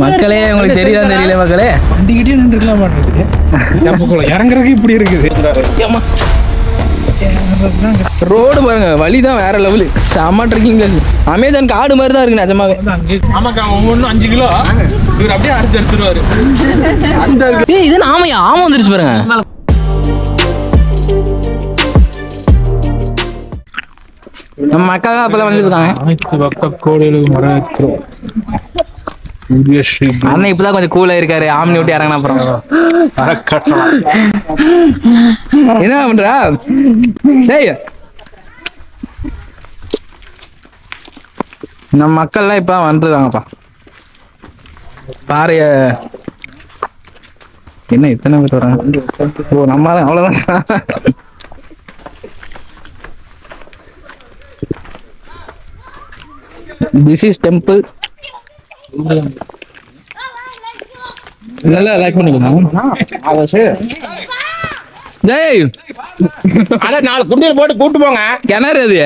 மக்களே உங்களுக்கு தெரியுதா தெரியல மக்களே வண்டிக்கிட்டே நின்றுக்கலாம் இறங்குறதுக்கு இப்படி இருக்குது ரோடு பாருங்க வழிதான் வேற லெவலு செம்ம ட்ரெக்கிங் அமேசான் காடு மாதிரி தான் இருக்கு நிஜமாவே. ஆமாக்கா ஒவ்வொன்றும் 5 கிலோ இவர் அப்படியே அரைச்சு எடுத்துருவாரு. இது ஆமையா ஆமை வந்துருச்சு பாருங்க. நம்ம மக்கள் தான் அப்பெல்லாம் வந்துருக்காங்க. அண்ணன் இப்பதான் கொஞ்சம் கூலா இருக்காரு. ஆம்னி விட்டு இறங்கினா அப்புறம் என்ன பண்றா? நம்ம மக்கள்லாம் இப்ப வந்துருக்காங்கப்பா. பாரு என்ன இத்தனை பேர் வராங்க. ஓ நம்ம அவ்வளவுதான். This is temple. நல்லா லைக் பண்ணிக்கலாம். டேய் அட 4 குண்டில் போட்டு கூட்டி போங்க. கிணறு அது.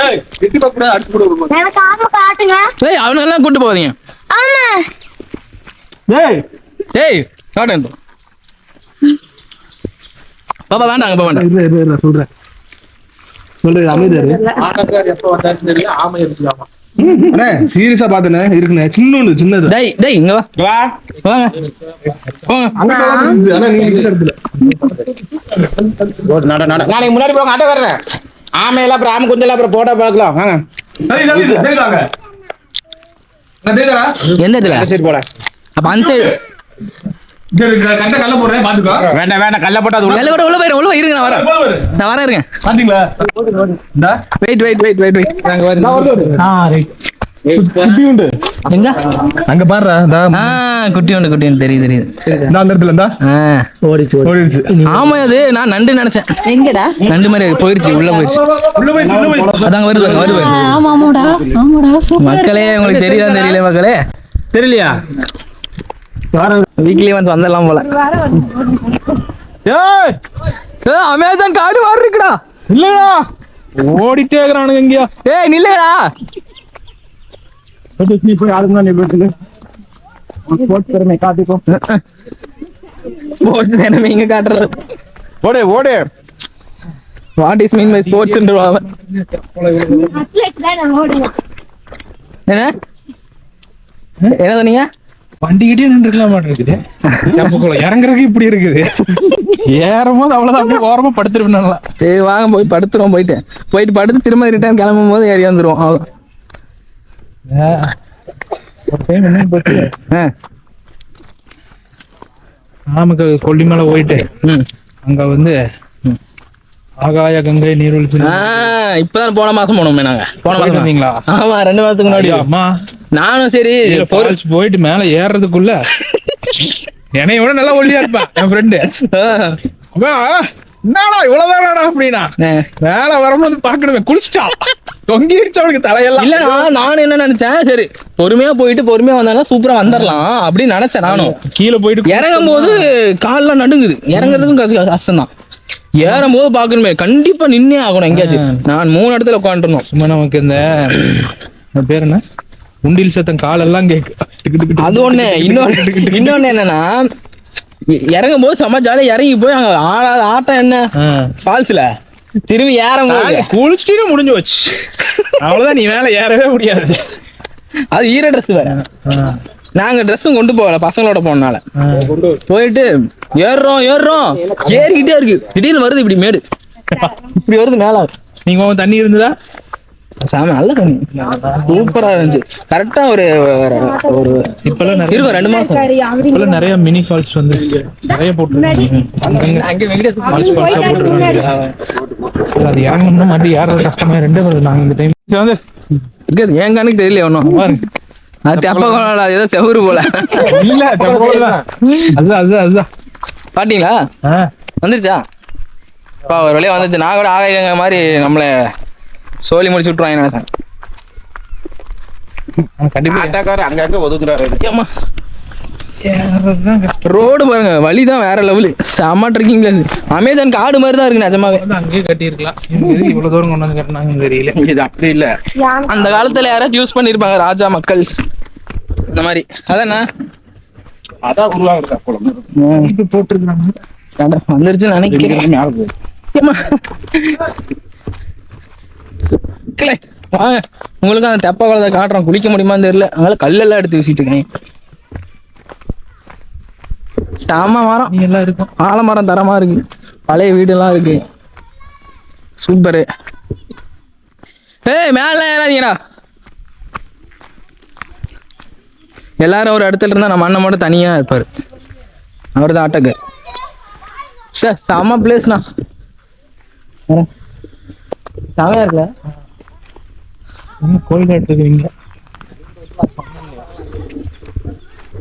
ஏய் கிட்டி பக்கட அடிச்சு போடு. எனக்கு ஆமா காட்டுங்க. டேய் அவனெல்லாம் கூட்டி போவீங்க. ஆமா. டேய் காட்டு. பாப்பா வேண்டாம் அப்ப வேண்டாம். இல்ல சொல்றேன். சீரியஸா பாத்தனே இருக்குனே சின்னது. டேய் இங்க வா. வாங்க. நாளைக்கு முன்னாடி போங்க ஆட்டோ வரேன். ஆமையெல்லாம் அப்புறம் ஆமை கொஞ்சம் அப்புறம் போட்டோ பார்க்கலாம். வாங்க. எந்த இதுல சரி போட அப்ப அந்த சைடு கல்ல போடுறேன் பாத்துக்கோ. வேண்டாம் கல்ல போட்டா உள்ள போட உள்ள போயிரு. உள்ள இருங்க நான் வரேன் இருங்க. பாத்தீங்களா இந்த வெயிட் நாங்க வரேன். ரைட் குட்டி உண்டு எங்க அங்க பாருடா. குட்டி உண்டு தெரியுது. நான் அந்த இடத்துல இருந்தா ஓடிச்சு. ஆமா அது நான் நண்டு நினைச்சேன். எங்கடா நண்டு மாதிரி போயிருச்சு. உள்ள போயிருச்சு. அதாங்க வருது. ஆமாடா மக்களே உங்களுக்கு தெரியுதா தெரியல மக்களே தெரியலையா? வீக்லி ஒன்ஸ் வந்தலாம் போல. அமேசான் காடு மாதிரி இருக்குடா. இல்லடா ஓடிட்டே இருக்கிறானுங்க எங்கயா. ஏய் நில்லுடா. நீ போய் ஆளுங்க நீ போட்டு ஸ்போர்ட்ஸ் திறமை காட்டிக்கோ. ஸ்போர்ட்ஸ் திறமை இங்க காட்டுறது. ஓடு what is mean by sports ன்றவாங்க. என்ன சொன்னீங்க? வண்டிக்கிட்டே நின்றுக்கலாம் மாட்டேங்குது. இறங்குறதுக்கு இப்படி இருக்குது. ஏறும்போது அவ்வளவுதான் அப்படியே ஓரமா படுத்துருப்பேன். சரி வாங்க போய் படுத்துருவோம். போயிட்டு படுத்து திரும்ப ரிட்டர்ன் கிளம்பும் போது ஏறி வந்துருவோம். நமக்கு கொல்லி மேல போயிட்டு அங்க வந்து ஆகாய கங்கை நீர்வீழ்ச்சி இப்பதான் போன மாசம் போனோமே நாங்க. போன மாசம் வந்தீங்களா? ஆமா 2 மாசத்துக்கு முன்னாடி. அம்மா நானும் சரி போயிட்டு மேல ஏறதுக்குள்ள என்னைய விட நல்லா ஒல்லியா இருப்பேன் என் ஃப்ரெண்டு. என்னடா இவ்வளவுதானா அப்படின்னா மேல வரும்போது பாக்கணுமே குளிச்சுட்டா தொங்கிடுச்சு அவனுக்கு தலையெல்லாம். இல்ல நானும் என்ன நினைச்சேன், சரி பொறுமையா போயிட்டு பொறுமையா வந்தாலும் சூப்பரா வந்துடலாம் அப்படின்னு நினைச்சேன். நானும் கீழே போயிட்டு இறங்கும் போது கால்லாம் நடுங்குது. இறங்குறதுக்கும் கஷ்டம் தான். ஏறும் போது பாக்கணுமே கண்டிப்பா நின்னே ஆகணும் எங்கேயாச்சும். நான் 3 இடத்துல உட்காந்துருந்தோம். சும்மா நமக்கு இந்த பேர் என்ன உண்டில் சத்தம் காலெல்லாம் கேக்கு. அது ஒண்ணு. இன்னொன்னு என்னன்னா இறங்கும் போது செம்ம ஜாலியா இறங்கி போய் அங்க ஆட்டம் என்ன ஃபால்ஸ்ல திரும்பி ஏறும் போது குளிச்சுட்டு முடிஞ்சு வச்சு அவ்வளவுதான். நீ மேல ஏறவே முடியாது. அது ஈர ட்ரெஸ் வேற. நாங்க ட்ரெஸ்ஸும் கொண்டு போகல பசங்களோட போனால. போயிட்டு ஏறுறோம் ஏறிக்கிட்டே இருக்கு. திடீர்னு வருது இப்படி மேடு இப்படி வருது மேல. நீங்க தண்ணி இருந்ததா? சாமி நல்ல தண்ணி சூப்பரா இருந்துச்சு. கரெக்டா ஒரு இப்பெல்லாம் இருக்கும் 2 மாசம். இப்பெல்லாம் நிறைய மினி ஃபால்ஸ் வந்து நிறைய போட்டுருக்காங்க. அது இறங்கணும்னா மறுபடியும் ஏறது கஷ்டமா 2 வருது. நாங்க இந்த டைம் வந்து என் கணக்கு தெரியல ஒன்னும். அது தெப்ப ஏதோ செவரு போல. இல்ல அதுதான் பாத்தீங்களா வந்துருச்சா? ஒரு வழியா வந்துச்சு. நான் கூட ஆகாய மாதிரி நம்மள சோலி முடிச்சு விட்டுருவாங்க நினைச்சேன். கண்டிப்பா அங்க ஒதுக்குறாரு. ரோடு பாருங்க, வழிதான் வேற லெவலு. செம்ம ட்ரெக்கிங் பிளேஸ். அமேசான் காடு மாதிரி தான் இருக்கு நிஜமாவே. அங்கேயே கட்டி இருக்கலாம், இவ்வளவு தூரம் கொண்டு வந்து கட்டினாங்கன்னு தெரியல. இது அப்படி இல்ல, அந்த காலத்துல யாராச்சும் யூஸ் பண்ணிருப்பாங்க, ராஜா மக்கள் இந்த மாதிரி. அதானே அதான் உருவாகுது. இப்ப போட்டுருக்காங்க, வந்துருச்சுன்னு நினைக்கிறேன். வாங்க, உங்களுக்கு அந்த தெப்ப குளத்தை காட்டுறோம். குளிக்க முடியுமான்னு தெரியல, அதனால கல்லெல்லாம் எடுத்து வீசிட்டு இருக்கேன். செம மரம் எல்லாம் இருக்கும், ஆலமரம் தரமா இருக்கு, பழைய வீடுலாம் இருக்கு, சூப்பரு. ஏய் மேல ஏறாதீங்கடா. எல்லாரும் ஒரு இடத்துல இருந்தா நம்ம அண்ணன் மட்டும் தனியா இருப்பாரு, அவர் தான் ஆட்டக்கார். சார் செம பிளேஸ்ண்ணா, செமையா இருக்குல்ல. கோயில் எடுத்துக்கிறீங்க,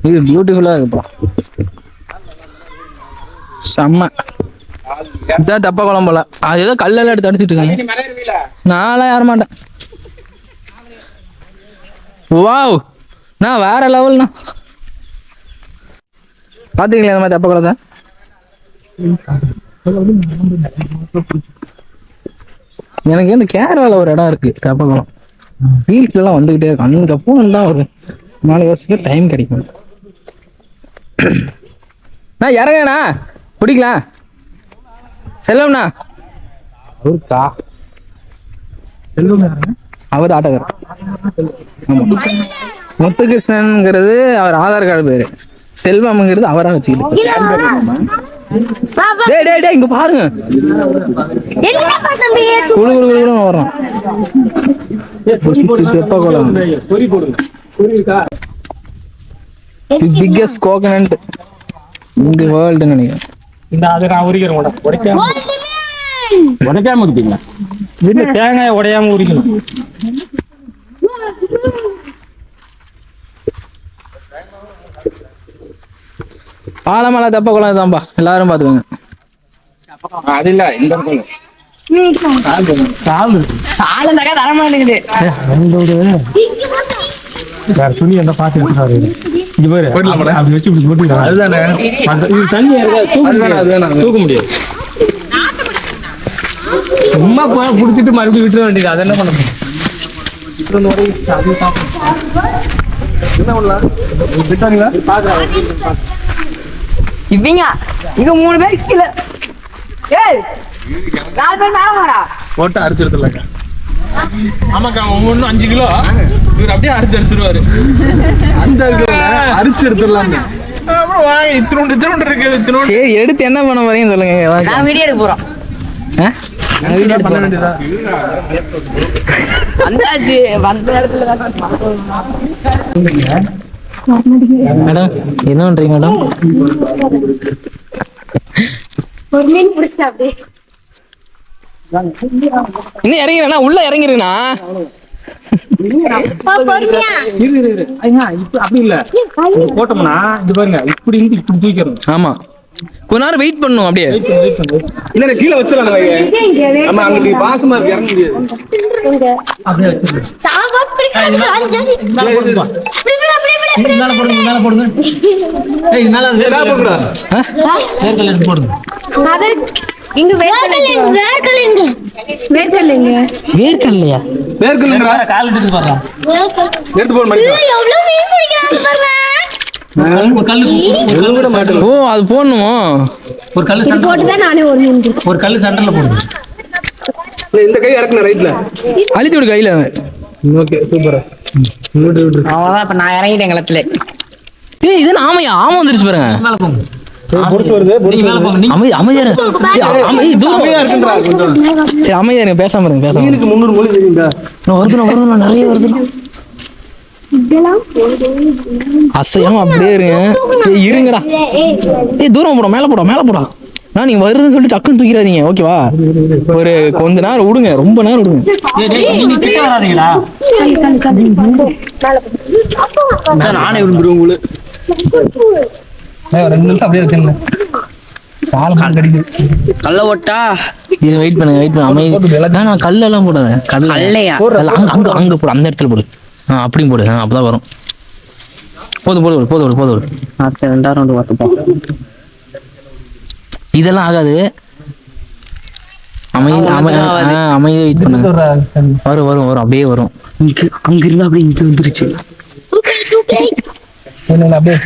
இது பியூட்டிஃபுல்லா இருக்குப்பா, செம்ம. இதான் தப்ப குளம் போல. அது ஏதோ கல்லெல்லாம் எடுத்து அடிச்சுட்டு இருக்காங்க. நான்லாம் ஏற மாட்டேன். வாவ், நான் வேற லெவல்ண்ணா. பாத்தீங்களா இந்த மாதிரி தப்ப குளத்தை? எனக்கு இந்த கேரளால ஒரு இடம் இருக்கு தப்ப குளம், ரீல்ஸ் எல்லாம் வந்துகிட்டே இருக்கும். அங்க போகணும் ஒரு 4 வருஷத்துக்கு டைம் கிடைக்கும். நான் இறங்கண்ணா, பிடிக்கலாம் செல்வம்ண்ணா. அவருக்கா செல்வம் அவர் ஆட்டக்காரர். முத்துகிருஷ்ணன்ங்கிறது அவர் ஆதார் கார்டு பேரு, செல்வம்ங்கிறது அவரா வச்சுக்கிட்டு. டேய் டேய் டேய், இங்க பாருங்க, குழு குழு குழுன்னு வரோம். Biggest coconut in the world நினைக்கிறேன். இந்த அதை நான் உரிக்கிறேன், உடைக்காம இருப்பீங்களா? வீட்டுல தேங்காய் உடையாம உரிக்கணும். ஆலமலை தெப்ப குளம் தான்ப்பா, எல்லாரும் பாத்துக்கோங்க. அது இல்ல, இந்த சாலந்தாக்கா தர மாட்டேங்குது. வேற துணி என்ன பாத்து எடுத்துறாரு, இங்க பாரு அப்படி வச்சு இப்படி போட்டுக்கலாம். அதுதானே இது தண்ணி தூக்க முடியாது. சும்மா போய் குடிச்சிட்டு மறுபடியும் விட்டுற வேண்டியது, அதை என்ன பண்ண முடியும்? இவங்க இங்க 3 பேர் கீழே, ஏய் 4 பேர் மேல வாடா, போட்டு அரிச்சு எடுத்துடலாங்க. ஆமாக்கா, ஒவ்வொன்றும் 5 கிலோ இவர் அப்படியே அரிச்சு எடுத்துருவாரு. அந்த அரிச்சு எடுத்துடலாங்க. அப்புறம் வாங்க, இத்தினோண்டு இருக்கு. சரி, எடுத்து என்ன பண்ண போறீங்கன்னு சொல்லுங்க. நான் வீடியோ எடுக்க போறோம். பண்ண வேண்டியதா வந்தாச்சு, வந்த இடத்துல மேடம் என்ன பண்றீங்க மேடம்? ஒரு மீன் பிடிச்சா அப்படியே இன்னும் இறங்கிறேண்ணா, உள்ள இறங்கிருங்கண்ணா. அப்படி இல்ல, போட்டோம்னா இது பாருங்க, இப்படி இருந்து இப்படி தூக்கிறோம். ஆமா, கொஞ்ச நேரம் வெயிட் பண்ணும். அப்படியே இல்ல கீழே வச்சிடலாம். நம்ம அங்க பாசமா இருக்கு, இறங்க முடியாது. அப்படியே வச்சிருக்கோம். மேல போடுங்க, மேல போடுங்க. ஏய் மேல போடுங்க, வேர்க்கல்ல எடுத்து போடுங்க. இங்க வேர்க்கல்லைங்க கால் எடுத்து பாருங்க, எடுத்து போடு மணி. எவ்வளவு மீன் பிடிக்கிறாங்க பாருங்க. ஒரு கல்லு ஓ, அது போடணுமோ? ஒரு கல்லு சென்டர் போட்டுதான் நானே ஒரு மீன் ஒரு கல்லு சென்டர்ல போடுங்க. இந்த கை இறக்குன ரைட்ல அழுத்தி விடு கையில. ஓகே, சூப்பரா. அவ்வளவுதான், இப்ப நான் இறங்கிட்டேன் களத்துல. ஏய், இது ஆமையா? ஆமை வந்துருச்சு பாருங்க. மேல போங்க, பொறுத்து வருது. மேல போங்க. அமைதியா இரு. அமைதியா இருக்குன்றா கொஞ்சம். சரி, அமைதியா இருங்க, பேசாம இருங்க, பேசாம. மீனுக்கு 300 மொழி தெரியுங்களா? வருது, நிறைய வருது. அசையாம அப்படியே இருங்க. சரி, இருங்கடா. ஏய், தூரம் போடும், மேல போடா. நான் நீங்க வருதுன்னு சொல்லிட்டு டக்குன்னு தூக்கிடாதீங்க, ஓகேவா? ஒரு கொஞ்ச நேரம் விடுங்க, ரொம்ப நேரம் விடுங்க. நீங்க கிட்ட வராதீங்களா? நானே விரும்புறேன் உங்களுக்கு. 2 நிமிஷம் அப்படியே இருக்குங்க. கல்ல ஓட்டா இது வெயிட் பண்ணுங்க அமைதி. நான் கல்லெல்லாம் போடாத, கல்லையா அங்க போடு, அந்த இடத்துல போடு. அப்படியும் போடு, அப்பதான் வரும். போதும் போதும் போதும் போதும். அடுத்த 2 ரவுண்டு பார்த்துப்போம். இதெல்லாம் ஆகாது. அமைதி வெயிட் பண்ணுங்க. வரும் வரும் வரும் அப்படியே வரும். அங்க இருந்தா அப்படியே இங்க வந்துருச்சு. அப்படியே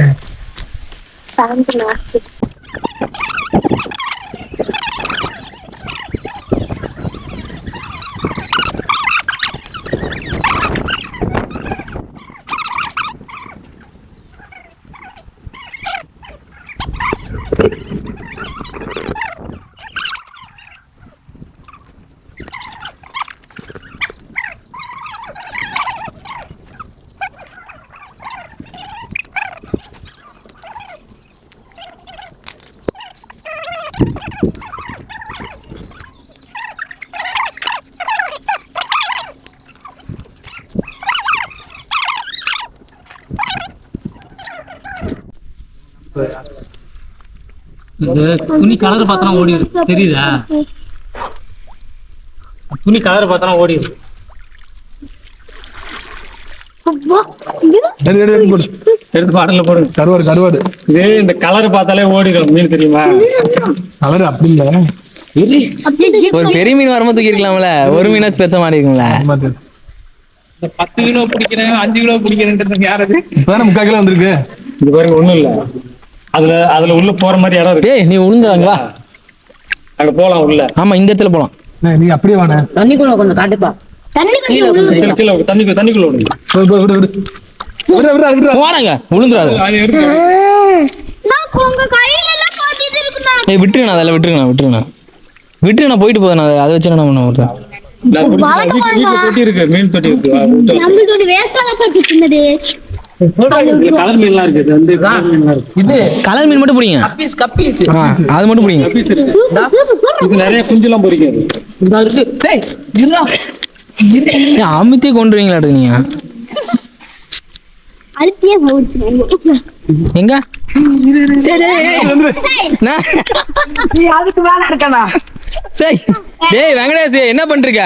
துணி கலர் பார்த்தா ஓடிடு. தெரியுதா? துணி கலர் பார்த்தா ஓடிடு. எடுத்து பாடல போடுங்க. கருவாடு இதே இந்த கலர் பார்த்தாலே ஓடிடும் மீன், தெரியுமா? கலர் அப்படி இல்ல. ஒரு பெரிய மீன் வரும்போது தூக்கி இருக்கலாம்ல, ஒரு மீனாச்சும் பெருசா மாறி இருக்கும்ல. 10 கிலோ பிடிக்கிறேன் 5 கிலோ பிடிக்கிறேன். யாரது இப்ப 3/4 கிலோ வந்திருக்கு. இது பாருங்க, ஒண்ணும் இல்ல. அதுல உள்ள போற மாதிரி இடம் இருக்கு. நீ உளுந்துறாங்களா? அங்க போலாம் உள்ள. ஆமா, இந்த இடத்துல போலாம். நீ அப்படியே வாங்க. தண்ணிக்குள்ள கொஞ்சம் காட்டுப்பா. தண்ணிக்குள்ள விடுங்க. போனாங்க, உளுந்துறாது. விட்டுருங்க, அதெல்லாம் விட்டுருங்க, போயிட்டு போதும். அதை வச்சு என்ன பண்ண வருது? தொட்டி இருக்கு, மீன் தொட்டி இருக்கு. கலர் மீன்லாம் இருக்கு. இது கலர் மீன் மட்டும் பிடிங்க. அது மட்டும் பிடிங்க. இது நிறைய குஞ்செல்லாம் பொரிக்காது. அமித்தே கொண்டுருவீங்களா நீங்க? எங்க அதுக்கு மேல இருக்கா? சரி, டேய் வெங்கடேஷ், என்ன பண்றீங்க?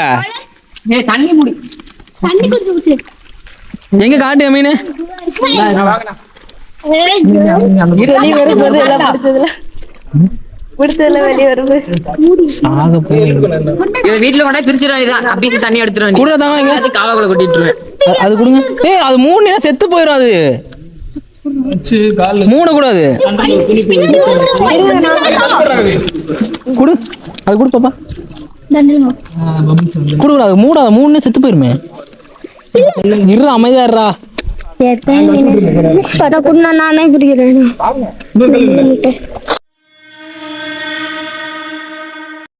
தண்ணி முடி, தண்ணி கொஞ்சம் ஊத்து. எங்க காட்டு மீன்? வெளியே வரும்போது எல்லாம் பிடிச்சதுல வெளியே வருது. வீட்டுல கொண்டா பிரிச்சிடும். கப்பீஸ் தண்ணி எடுத்துருவேன் கூட தான். அது காவக்குள்ள கொட்டிட்டுருவேன். அது கொடுங்க. அது 3 செத்து போயிடும். அது 3 கூடாது. குடு, அது குடு பாப்பா. குடுக்கூடாது, மூடாத. 3 செத்து போயிருமே. அமைதியா இருடா. நானே பிடிக்கிறேன்.